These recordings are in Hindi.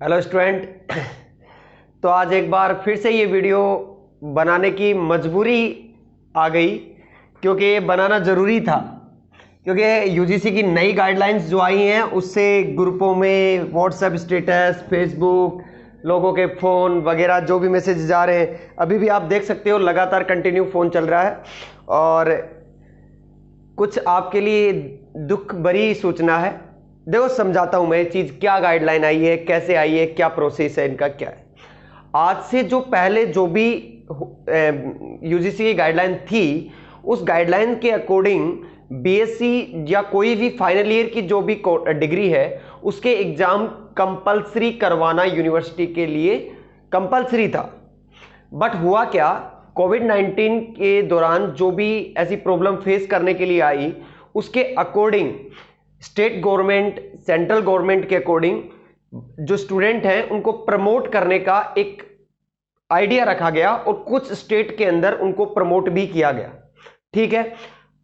Hello student. तो आज एक बार फिर से ये वीडियो बनाने की मजबूरी आ गई, क्योंकि ये बनाना ज़रूरी था। क्योंकि यूजीसी की नई गाइडलाइंस जो आई हैं उससे ग्रुपों में व्हाट्सएप स्टेटस, फेसबुक, लोगों के फ़ोन वगैरह जो भी मैसेज आ रहे हैं, अभी भी आप देख सकते हो लगातार कंटिन्यू फ़ोन चल रहा है। और कुछ आपके लिए दुख भरी सूचना है। देखो समझाता हूं मैं, ये चीज़ क्या गाइडलाइन आई है, कैसे आई है, क्या प्रोसेस है इनका, क्या है। आज से जो पहले जो भी यूजीसी की गाइडलाइन थी, उस गाइडलाइन के अकॉर्डिंग बीएससी या कोई भी फाइनल ईयर की जो भी डिग्री है उसके एग्जाम कंपलसरी करवाना यूनिवर्सिटी के लिए कंपलसरी था। बट हुआ क्या, कोविड 19 के दौरान जो भी ऐसी प्रॉब्लम फेस करने के लिए आई, उसके according state government, central government के अकॉर्डिंग जो स्टूडेंट हैं उनको प्रमोट करने का एक आइडिया रखा गया और कुछ स्टेट के अंदर उनको प्रमोट भी किया गया। ठीक है,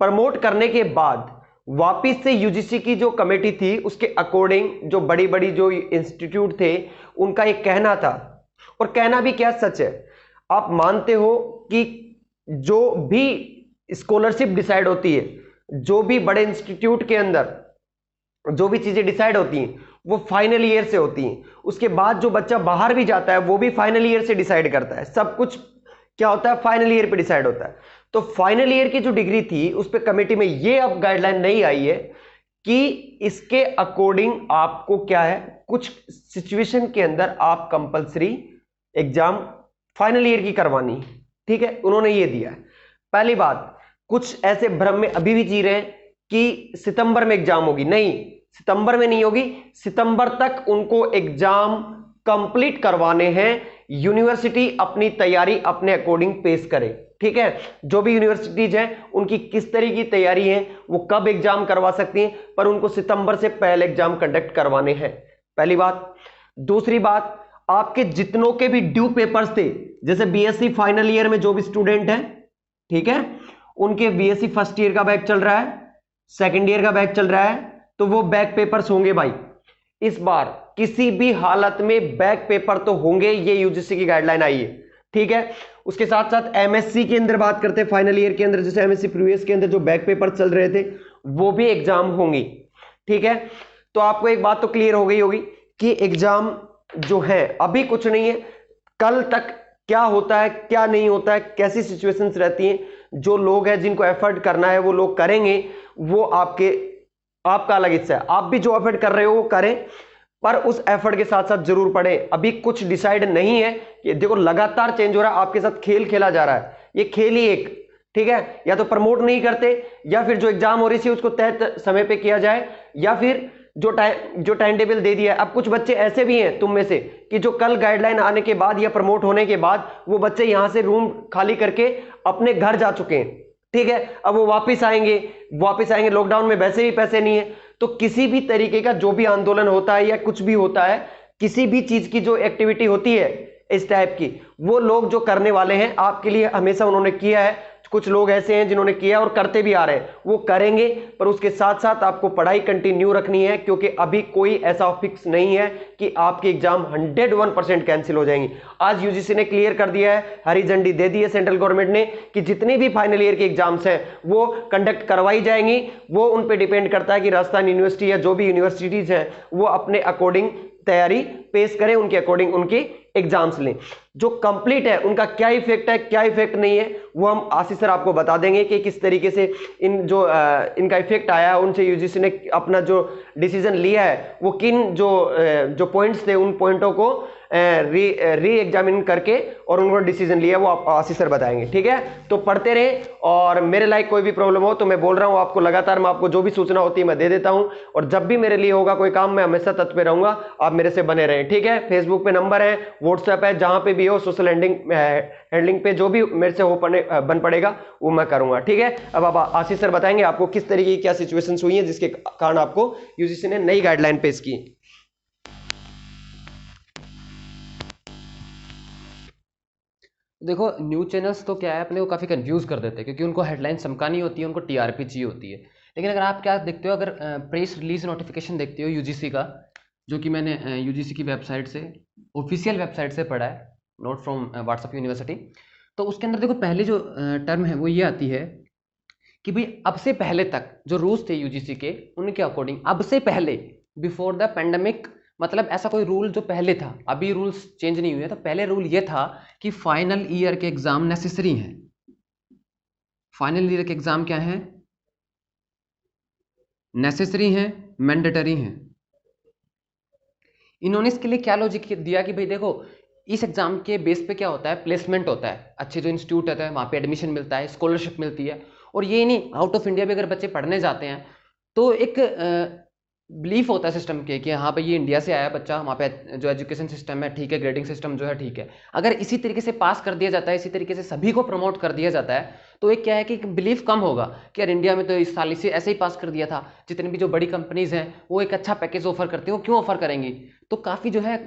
प्रमोट करने के बाद वापिस से यूजीसी की जो कमेटी थी उसके अकॉर्डिंग जो बड़ी बड़ी जो इंस्टीट्यूट थे उनका एक कहना था, और कहना भी क्या सच है। आप मानते हो कि जो भी स्कॉलरशिप डिसाइड होती है, जो भी बड़े इंस्टीट्यूट के अंदर जो भी चीजें डिसाइड होती हैं वो फाइनल ईयर से होती हैं। उसके बाद जो बच्चा बाहर भी जाता है वो भी फाइनल ईयर से डिसाइड करता है। सब कुछ क्या होता है, फाइनल ईयर पे डिसाइड होता है। तो फाइनल ईयर की जो डिग्री थी उस पर कमेटी में ये अब गाइडलाइन नहीं आई है कि इसके अकॉर्डिंग आपको क्या है, कुछ सिचुएशन के अंदर आप कंपलसरी एग्जाम फाइनल ईयर की करवानी। ठीक है, उन्होंने ये दिया है। पहली बात, कुछ ऐसे भ्रम में अभी भी जी रहे हैं कि सितंबर में एग्जाम होगी। नहीं, सितंबर में नहीं होगी। सितंबर तक उनको एग्जाम कंप्लीट करवाने हैं। यूनिवर्सिटी अपनी तैयारी अपने अकॉर्डिंग पेश करे। ठीक है, जो भी यूनिवर्सिटीज हैं उनकी किस तरह की तैयारी है, वो कब एग्जाम करवा सकती हैं, पर उनको सितंबर से पहले एग्जाम कंडक्ट करवाने हैं। पहली बात। दूसरी बात, आपके जितनों के भी ड्यू पेपर्स थे, जैसे बीएससी फाइनल ईयर में जो भी स्टूडेंट हैं, ठीक है, उनके बीएससी फर्स्ट ईयर का बैच चल रहा है, सेकेंड ईयर का बैच चल रहा है, तो वो बैक पेपर्स होंगे भाई। इस बार किसी भी हालत में बैक पेपर तो होंगे, ये यूजीसी की गाइडलाइन आई है। ठीक है, उसके साथ साथ एमएससी के अंदर बात करते हैं, फाइनल ईयर के अंदर जैसे एमएससी प्रीवियस के अंदर जो बैक पेपर चल रहे थे वो भी एग्जाम होंगी। ठीक है, तो आपको एक बात तो क्लियर हो गई होगी कि एग्जाम जो है अभी कुछ नहीं है, कल तक क्या होता है क्या नहीं होता है, कैसी सिचुएशंस रहती हैं, जो लोग हैं जिनको एफर्ट करना है वो लोग करेंगे, वो आपका अलग हिस्सा है। आप भी जो एफर्ट कर रहे हो वो करें, पर उस एफर्ट के साथ साथ जरूर पढ़ें। अभी कुछ डिसाइड नहीं है, ये देखो लगातार चेंज हो रहा है, आपके साथ खेल खेला जा रहा है, ये खेल ही एक। ठीक है, या तो प्रमोट नहीं करते, या फिर जो एग्जाम हो रही थी उसको तय समय पे किया जाए, या फिर जो टाइम टेबल दे दिया है। अब कुछ बच्चे ऐसे भी हैं तुम में से कि जो कल गाइडलाइन आने के बाद या प्रमोट होने के बाद वो बच्चे यहां से रूम खाली करके अपने घर जा चुके हैं। ठीक है, अब वो वापस आएंगे, लॉकडाउन में वैसे भी पैसे नहीं है। तो किसी भी तरीके का जो भी आंदोलन होता है या कुछ भी होता है, किसी भी चीज की जो एक्टिविटी होती है इस टाइप की, वो लोग जो करने वाले हैं आपके लिए हमेशा उन्होंने किया है। कुछ लोग ऐसे हैं जिन्होंने किया और करते भी आ रहे हैं, वो करेंगे, पर उसके साथ साथ आपको पढ़ाई कंटिन्यू रखनी है, क्योंकि अभी कोई ऐसा फिक्स नहीं है कि आपके एग्जाम 101% कैंसिल हो जाएंगी। आज यूजीसी ने क्लियर कर दिया है, हरी झंडी दे दी है सेंट्रल गवर्नमेंट ने कि जितने भी फाइनल ईयर के एग्जाम्स हैं वो कंडक्ट करवाई जाएंगी। वो उन पर डिपेंड करता है कि राजस्थान यूनिवर्सिटी या जो भी यूनिवर्सिटीज हैं वो अपने अकॉर्डिंग तैयारी पेश करें, उनके अकॉर्डिंग उनके एग्जाम्स लें। जो कंप्लीट है उनका क्या इफेक्ट है क्या इफेक्ट नहीं है वो हम आशीष सर आपको बता देंगे कि किस तरीके से इनका इफेक्ट आया है। उनसे यूजीसी ने अपना जो डिसीजन लिया है वो किन जो पॉइंट्स थे उन पॉइंटों को री एग्जामिन करके और उन्होंने डिसीजन लिया, वो आप आशीष सर बताएंगे। ठीक है, तो पढ़ते रहे, और मेरे लाइक कोई भी प्रॉब्लम हो तो मैं बोल रहा हूं आपको लगातार, मैं आपको जो भी सूचना होती है मैं दे देता हूं, और जब भी मेरे लिए होगा कोई काम मैं हमेशा तत्पर रहूंगा। आप मेरे से बने रहें। ठीक है, फेसबुक पे नंबर है, व्हाट्सएप है, जहां पे भी हो सोशल हैंडलिंग पे जो भी मेरे से बन पड़ेगा वो मैं करूंगा। ठीक है, अब आप आशीष सर बताएंगे आपको किस तरीके की क्या सिचुएशंस हुई है जिसके कारण आपको यूजीसी ने नई गाइडलाइन पेश की। देखो, न्यूज़ चैनल्स तो क्या है, अपने को काफ़ी कंफ्यूज कर देते हैं, क्योंकि उनको हेडलाइन चमकानी होती है, उनको टीआरपी चाहिए होती है। लेकिन अगर आप क्या देखते हो, अगर प्रेस रिलीज नोटिफिकेशन देखते हो यूजीसी का, जो कि मैंने यूजीसी की वेबसाइट से, ऑफिशियल वेबसाइट से पढ़ा है, नोट फ्रॉम व्हाट्सएप यूनिवर्सिटी। तो उसके अंदर देखो पहले जो टर्म है वो ये आती है कि भाई अब से पहले तक जो रूल्स थे यूजीसी के, उनके अकॉर्डिंग अब से पहले, बिफोर द पेंडेमिक, मतलब ऐसा कोई रूल जो पहले था, अभी रूल्स चेंज नहीं हुए, तो पहले रूल ये था कि फाइनल ईयर के एग्जाम नेसेसरी हैं। फाइनल ईयर के एग्जाम क्या है? नेसेसरी हैं, मैंडेटरी हैं। इन्होंने इसके लिए क्या लॉजिक दिया कि भाई देखो, इस एग्जाम के बेस पे क्या होता है, प्लेसमेंट होता है, अच्छे जो इंस्टीट्यूट होता है वहाँ पे एडमिशन मिलता है, स्कॉलरशिप मिलती है। और ये नहीं, आउट ऑफ इंडिया भी अगर बच्चे पढ़ने जाते हैं तो एक बिलीफ होता है सिस्टम के कि हाँ भाई ये इंडिया से आया बच्चा, वहाँ पे जो एजुकेशन सिस्टम है ठीक है, ग्रेडिंग सिस्टम जो है ठीक है। अगर इसी तरीके से पास कर दिया जाता है, इसी तरीके से सभी को प्रमोट कर दिया जाता है, तो एक क्या है कि बिलीफ कम होगा कि यार इंडिया में तो इस साल इसे ऐसे ही पास कर दिया था, जितनी भी जो बड़ी कंपनीज हैं वो एक अच्छा पैकेज ऑफर करती हैं, वो क्यों ऑफर करेंगी? तो काफ़ी जो है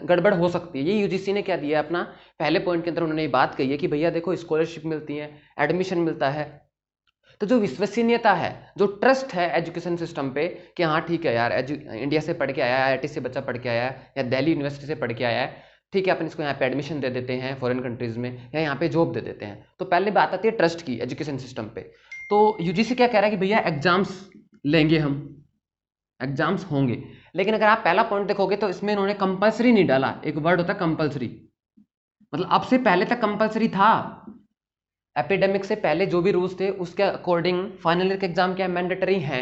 गड़बड़ हो सकती है। ये यूजीसी ने क्या दिया है अपना पहले पॉइंट के अंदर, उन्होंने ये बात कही है कि भैया देखो स्कॉलरशिप मिलती है, एडमिशन मिलता है, तो जो विश्वसनीयता है, जो ट्रस्ट है एजुकेशन सिस्टम पे कि हाँ ठीक है यार, इंडिया से पढ़ के आया है, आईआईटी से बच्चा पढ़ के आया है या दिल्ली यूनिवर्सिटी से पढ़ के आया है, ठीक है अपन इसको यहाँ पे एडमिशन दे देते हैं फॉरेन कंट्रीज में, या यहाँ पे जॉब दे देते हैं। तो पहले बात आती है ट्रस्ट की एजुकेशन सिस्टम पे। तो यूजीसी क्या कह रहा है कि भैया एग्जाम्स लेंगे हम, एग्जाम्स होंगे, लेकिन अगर आप पहला पॉइंट देखोगे तो इसमें इन्होंने कंपल्सरी नहीं डाला। एक वर्ड होता है कंपल्सरी, मतलब अब से पहले तक कंपल्सरी था, एपिडेमिक से पहले जो भी रूल्स थे उसके अकॉर्डिंग फाइनल ईयर के एग्जाम क्या मैंडेटरी हैं।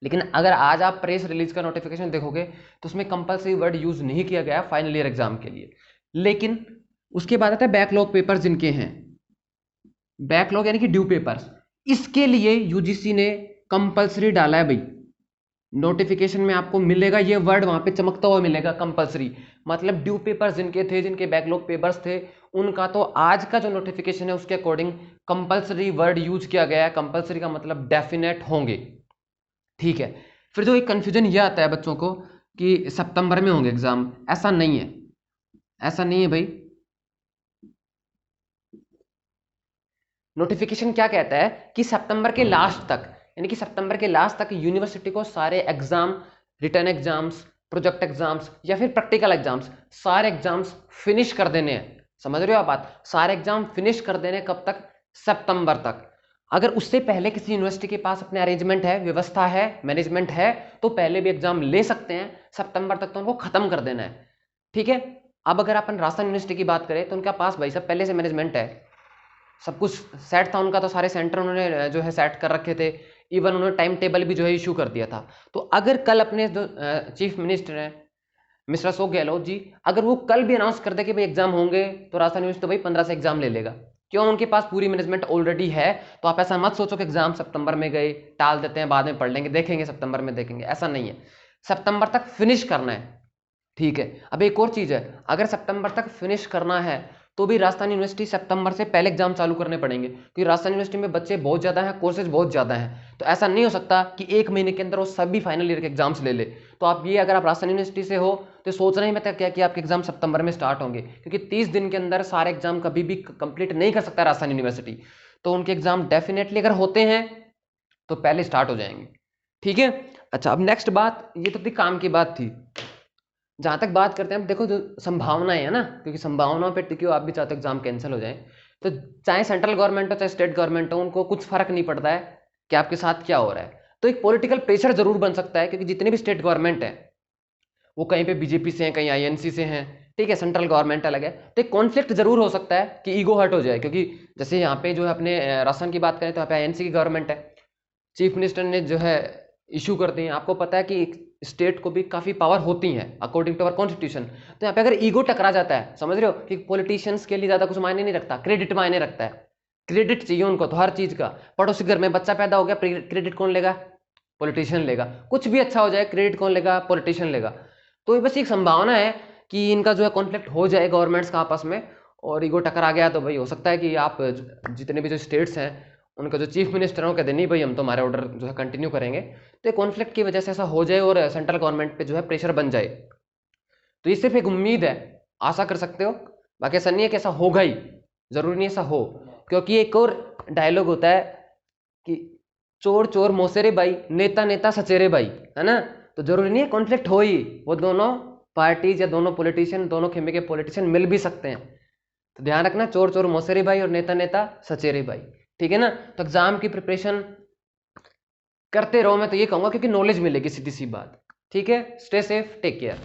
लेकिन अगर आज आप प्रेस रिलीज का नोटिफिकेशन देखोगे तो उसमें कंपल्सरी वर्ड यूज नहीं किया गया फाइनल ईयर एग्जाम के लिए। लेकिन उसके बाद आता है बैकलॉग पेपर्स जिनके हैं, बैकलॉग यानी कि ड्यू पेपर्स, इसके लिए यूजीसी ने कंपल्सरी डाला है भाई। नोटिफिकेशन में आपको मिलेगा ये वर्ड, वहां पे चमकता हुआ मिलेगा कंपल्सरी। मतलब ड्यू पेपर्स जिनके थे, जिनके बैकलॉग पेपर्स थे, उनका तो आज का जो नोटिफिकेशन है उसके अकॉर्डिंग कंपल्सरी वर्ड यूज किया गया है। कंपल्सरी का मतलब डेफिनेट होंगे, ठीक है। फिर जो एक कंफ्यूजन ये आता है बच्चों को कि सितंबर में होंगे एग्जाम, ऐसा नहीं है, ऐसा नहीं है भाई। नोटिफिकेशन क्या कहता है कि सितंबर के लास्ट तक, यानी कि सितंबर के लास्ट तक यूनिवर्सिटी को सारे exam, return exams, project exams या फिर प्रैक्टिकल एग्जाम्स, सारे एग्जाम्स फिनिश कर देने हैं। समझ रहे हो आप बात? सारे एग्जाम फिनिश कर देने, कब तक? सितंबर तक। अगर उससे पहले किसी यूनिवर्सिटी के पास अपने अरेंजमेंट है, व्यवस्था है, मैनेजमेंट है, तो पहले भी एग्जाम ले सकते हैं। सितंबर तक तो उनको खत्म कर देना है, ठीक है। अब अगर अपन राजस्थान यूनिवर्सिटी की बात करें तो उनके पास भाई साहब पहले से मैनेजमेंट है, सब कुछ सेट था उनका, तो सारे सेंटर उन्होंने जो है सेट कर रखे थे। इवन उन्होंने टाइम टेबल भी जो है इशू कर दिया था। तो अगर कल अपने जो चीफ मिनिस्टर हैं मिस्टर अशोक गहलोत जी, अगर वो कल भी अनाउंस कर दे कि भाई एग्जाम होंगे, तो राजस्थान यूनिवर्सिटी तो भाई 15 से एग्जाम ले लेगा। क्यों? उनके पास पूरी मैनेजमेंट ऑलरेडी है। तो आप ऐसा मत सोचो कि एग्जाम सितंबर में गए, टाल देते हैं, बाद में पढ़ लेंगे, देखेंगे सितंबर में देखेंगे, ऐसा नहीं है। सितंबर तक फिनिश करना है, ठीक है। अब एक और चीज है, अगर सितंबर तक फिनिश करना है तो भी राजस्थान यूनिवर्सिटी सितंबर से पहले एग्जाम चालू करने पड़ेंगे, क्योंकि राजस्थान यूनिवर्सिटी में बच्चे बहुत ज्यादा हैं, कोर्सेज बहुत ज्यादा हैं। तो ऐसा नहीं हो सकता कि एक महीने के अंदर वो सभी फाइनल ईयर के एग्जाम्स ले ले। तो आप ये, अगर आप राजस्थान यूनिवर्सिटी से हो तो सोचना ही मत क्या कि आपके एग्जाम सितंबर में स्टार्ट होंगे, क्योंकि 30 दिन के अंदर सारे एग्जाम कभी भी कंप्लीट नहीं कर सकता राजस्थान यूनिवर्सिटी। तो उनके एग्जाम डेफिनेटली अगर होते हैं तो पहले स्टार्ट हो जाएंगे, ठीक है। अच्छा, अब नेक्स्ट बात, ये तो थी काम की बात थी। जहां तक बात करते हैं, अब देखो जो संभावनाएं है ना, क्योंकि संभावनाओं पे टिके हो आप भी, चाहते हो एग्जाम कैंसिल हो जाए, तो चाहे सेंट्रल गवर्नमेंट हो चाहे स्टेट गवर्नमेंट हो, उनको कुछ फर्क नहीं पड़ता है कि आपके साथ क्या हो रहा है। तो एक पॉलिटिकल प्रेशर जरूर बन सकता है, क्योंकि जितने भी स्टेट गवर्नमेंट है वो कहीं पे बीजेपी से हैं, कहीं आईएनसी से हैं, ठीक है, सेंट्रल गवर्नमेंट अलग है। तो एक कॉन्फ्लिक्ट जरूर हो सकता है कि ईगो हर्ट हो जाए, क्योंकि जैसे यहाँ पे जो है अपने राजस्थान की बात करें तो यहाँ पे आईएनसी की गवर्नमेंट है, चीफ मिनिस्टर ने जो है इशू कर दी। आपको पता है कि स्टेट को भी काफी पावर होती है अकॉर्डिंग टू अवर कॉन्स्टिट्यूशन। तो यहाँ पे अगर ईगो टकरा जाता है, समझ रहे हो, कि पॉलिटिशियंस के लिए ज्यादा कुछ मायने नहीं रखता, क्रेडिट मायने रखता है, क्रेडिट चाहिए उनको तो हर चीज का। पड़ोसी घर में बच्चा पैदा हो गया, क्रेडिट कौन लेगा? पॉलिटिशियन लेगा। कुछ भी अच्छा हो जाए, क्रेडिट कौन लेगा? पॉलिटिशियन लेगा। तो बस एक संभावना है कि इनका जो है कॉन्फ्लिक्ट हो जाए गवर्नमेंट्स का आपस में, और ईगो टकरा गया तो भाई हो सकता है कि आप जितने भी जो स्टेट्स हैं उनका जो चीफ मिनिस्टर हो कहते नहीं भाई हम तो हमारे ऑर्डर जो है कंटिन्यू करेंगे। तो कॉन्फ्लिक्ट की वजह से ऐसा हो जाए और सेंट्रल गवर्नमेंट पे जो है प्रेशर बन जाए। तो ये सिर्फ एक उम्मीद है, आशा कर सकते हो, बाकी ऐसा नहीं है कि ऐसा होगा ही, जरूरी नहीं ऐसा हो। क्योंकि एक और डायलॉग होता है कि चोर चोर मौसेरे भाई, नेता नेता सचेरे भाई, है ना। तो जरूरी नहीं है कॉन्फ्लिक्ट हो ही, वो दोनों पार्टीज या दोनों पॉलिटिशियन, दोनों खेमे के पॉलिटिशियन मिल भी सकते हैं। तो ध्यान रखना, चोर चोर मौसेरे भाई और नेता नेता सचेरे भाई, ठीक है ना। तो एग्जाम की प्रिपरेशन करते रहो, मैं तो ये कहूंगा, क्योंकि नॉलेज मिलेगी, सीधी सी बात। ठीक है, स्टे सेफ, टेक केयर।